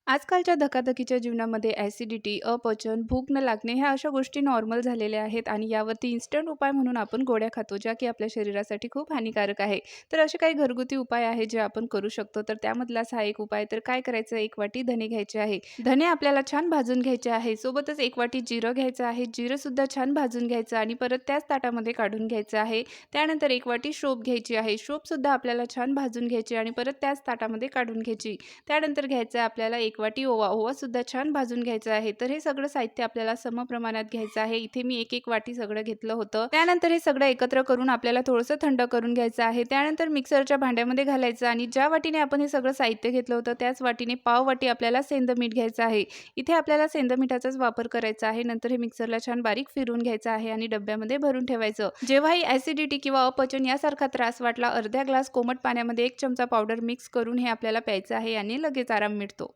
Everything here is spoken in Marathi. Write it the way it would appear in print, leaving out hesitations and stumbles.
आजकालच्या धकाधकीच्या जीवनामध्ये ॲसिडिटी, अपचन, भूक न लागणे ह्या अशा गोष्टी नॉर्मल झालेल्या आहेत आणि यावरती इन्स्टंट उपाय म्हणून आपण गोळ्या खातो, ज्या की आपल्या शरीरासाठी खूप हानिकारक आहे. तर असे काही घरगुती उपाय आहेत जे आपण करू शकतो. तर त्यामधलाच हा एक उपाय. तर काय करायचं, 1 वाटी धणे घ्यायचे आहे. धणे आपल्याला छान भाजून घ्यायचे आहे. सोबतच 1 वाटी जिरं घ्यायचं आहे. जिरंसुद्धा छान भाजून घ्यायचं आणि परत त्याच ताटामध्ये काढून घ्यायचं आहे. त्यानंतर 1 वाटी शोप घ्यायची आहे. शोपसुद्धा आपल्याला छान भाजून घ्यायची आणि परत त्याच ताटामध्ये काढून घ्यायची. त्यानंतर घ्यायचं आहे आपल्याला 1 वाटी ओवा. ओवासुद्धा छान भाजून घ्यायचा आहे. तर हे सगळं साहित्य आपल्याला समप्रमाणात घ्यायचं आहे. इथे मी 1-1 वाटी सगळं घेतलं होतं. त्यानंतर हे सगळं एकत्र करून आपल्याला थोडंसं थंड करून घ्यायचं आहे. त्यानंतर मिक्सरच्या भांड्यामध्ये घालायचं आणि ज्या वाटीने आपण हे सगळं साहित्य घेतलं होतं, त्याच वाटीने पाव वाटी आपल्याला सेंधं मीठ घ्यायचं आहे. इथे आपल्याला सेंधं मिठाचाच वापर करायचा आहे. नंतर हे मिक्सरला छान बारीक फिरवून घ्यायचं आहे आणि डब्यामध्ये भरून ठेवायचं. जेव्हाही ॲसिडिटी किंवा अपचन यासारखा त्रास वाटला, अर्धा ग्लास कोमट पाण्यामध्ये 1 चमचा पावडर मिक्स करून हे आपल्याला प्यायचं आहे आणि लगेच आराम मिळतो.